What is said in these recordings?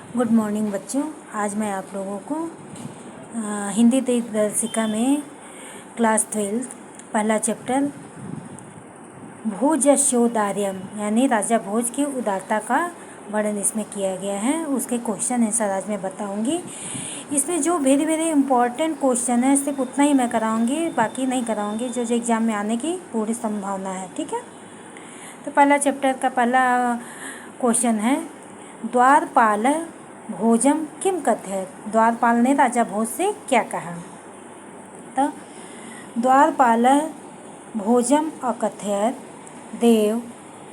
Good morning बच्चों। आज मैं आप लोगों को हिंदी दर्शिका में क्लास 12 पहला चैप्टर भोजशोदार्यम यानी राजा भोज की उदारता का वर्णन इसमें किया गया है। उसके क्वेश्चन आंसर आज मैं बताऊंगी। इसमें जो वेरी वेरी इंपॉर्टेंट क्वेश्चन है सिर्फ उतना ही मैं कराऊंगी, बाकी नहीं कराऊंगी, जो एग्ज़ाम में आने की पूरी संभावना है। ठीक है, तो पहला चैप्टर का पहला क्वेश्चन है, द्वारपाल भोजम किम कथयत। द्वारपाल ने राजा भोज से क्या कहा? तो द्वारपाल भोजम अकथयत देव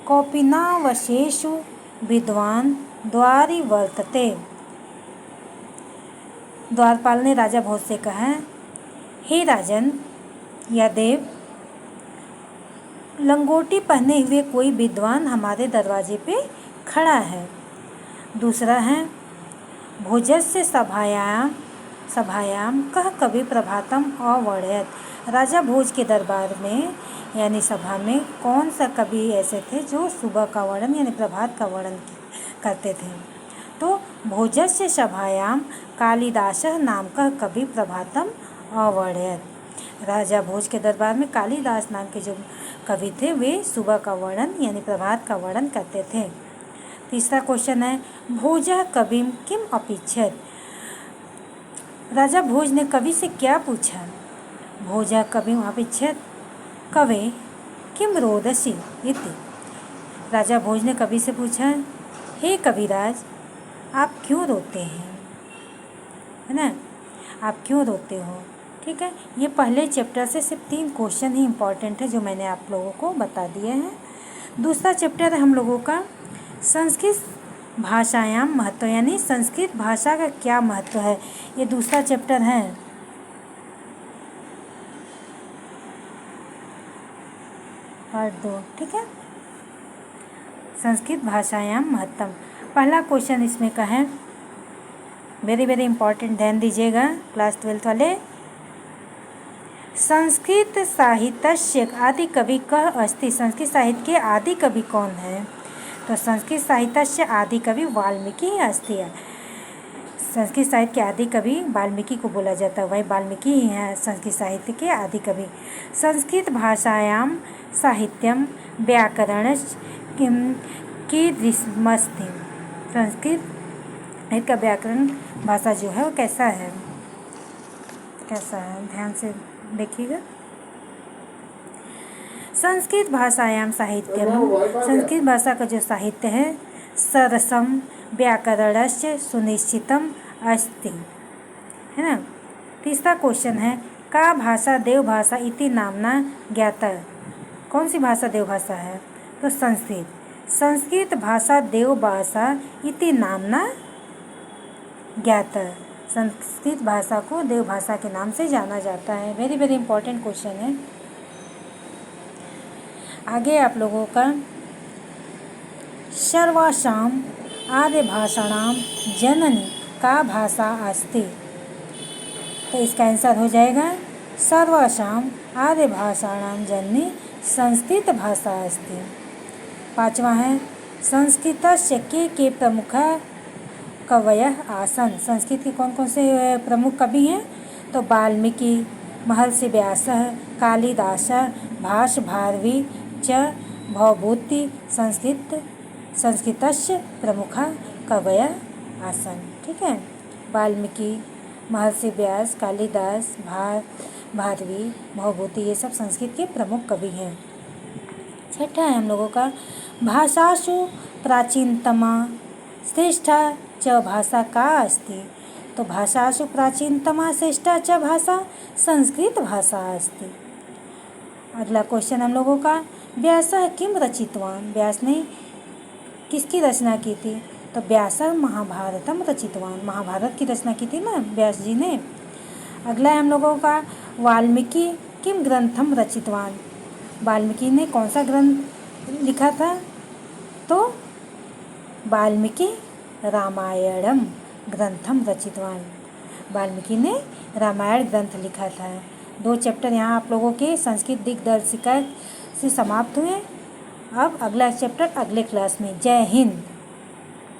कौपिनावशेषु विद्वान द्वारि वर्तते। द्वारपाल ने राजा भोज से कहा, हे राजन या देव, लंगोटी पहने हुए कोई विद्वान हमारे दरवाजे पे खड़ा है। दूसरा है, भोजस्य सभायाम कह कवि प्रभातम अवर्णयत। राजा भोज के दरबार में यानी सभा में कौन सा कवि ऐसे थे जो सुबह का वर्णन यानी प्रभात का वर्णन करते थे? तो भोजस्य सभायाम कालिदासः नाम का कवि प्रभातम अवर्णयत। राजा भोज के दरबार में कालिदास नाम के जो कवि थे वे सुबह का वर्णन यानी प्रभात का वर्णन करते थे। तीसरा क्वेश्चन है, भोजः कविम किम अपृच्छत। राजा भोज ने कवि से क्या पूछा? भोजः कविम अपृच्छत कवे किम रोदसी इति। राजा भोज ने कवि से पूछा, हे कविराज, आप क्यों रोते हैं? है ना, आप क्यों रोते हो? ठीक है, ये पहले चैप्टर से सिर्फ 3 क्वेश्चन ही इम्पॉर्टेंट है जो मैंने आप लोगों को बता दिए हैं। दूसरा चैप्टर है हम लोगों का संस्कृत भाषायाम महत्व यानी संस्कृत भाषा का क्या महत्व है, ये दूसरा चैप्टर है। पार्ट 2। ठीक है, संस्कृत भाषायाम महत्तम। पहला क्वेश्चन इसमें का है, वेरी वेरी इंपॉर्टेंट, ध्यान दीजिएगा क्लास 12 वाले। संस्कृत साहित्यस्य आदि कवि कः अस्ति। संस्कृत साहित्य के आदि कवि कौन है? तो संस्कृत साहित्यस्य आदि कवि वाल्मीकि अस्ति। संस्कृत साहित्य के आदि कवि वाल्मीकि को बोला जाता है, वही वाल्मीकि ही है संस्कृत साहित्य के आदि कवि। संस्कृत भाषायाम साहित्यम व्याकरणश्च कीदृशमस्ति। संस्कृत का व्याकरण भाषा जो है वो कैसा है, ध्यान से देखिएगा। संस्कृत भाषायाम साहित्यम, संस्कृत भाषा का जो साहित्य है सरसम व्याकरणस्य सुनिश्चितम अस्ति, है ना। तीसरा क्वेश्चन है, का भाषा देव भाषा इति नामना ज्ञाता। कौन सी भाषा देव भाषा है? तो संस्कृत। संस्कृत भाषा देव भाषा इति नामना ज्ञाता। संस्कृत भाषा को देव भाषा के नाम से जाना जाता है। वेरी वेरी इंपॉर्टेंट क्वेश्चन है। आगे आप लोगों का, सर्वासाम आर्य भाषाणाम जननी का भाषा अस्ति। तो इसका आंसर हो जाएगा सर्वासाम आर्य भाषाणाम जननी संस्कृत भाषा अस्ति। पांचवा है, संस्कृतस्य के प्रमुख कवयः आसन। संस्कृत के कौन कौन से प्रमुख कवि हैं? तो वाल्मीकि, महर्षि व्यासः, कालिदासः, भास भारवी च भवभूति संस्कृतस्य प्रमुख कवयः आसन। ठीक है, वाल्मीकि, महर्षि व्यास, कालिदास, भारवी, भवभूति, ये सब संस्कृत के प्रमुख कवि हैं। छठा है हम लोगों का, भाषासु प्राचीनतमा श्रेष्ठा च भाषा का अस्ति। तो भाषासु प्राचीनतमा श्रेष्ठा च भाषा संस्कृत भाषा अस्ति। अगला क्वेश्चन हम लोगों का, व्यासः किम रचितवान। व्यास ने किसकी रचना की थी? तो व्यासः महाभारतम रचितवान। महाभारत की रचना की थी ना व्यास जी ने। अगला है हम लोगों का, वाल्मीकि किम ग्रंथम रचितवान। वाल्मीकि ने कौन सा ग्रंथ लिखा था? तो वाल्मीकि रामायणम ग्रंथम रचितवान। वाल्मीकि ने रामायण ग्रंथ लिखा था। 2 चैप्टर यहाँ आप लोगों के संस्कृत दिग्दर्शिका से समाप्त हुए। अब अगला चैप्टर अगले क्लास में। जय हिंद।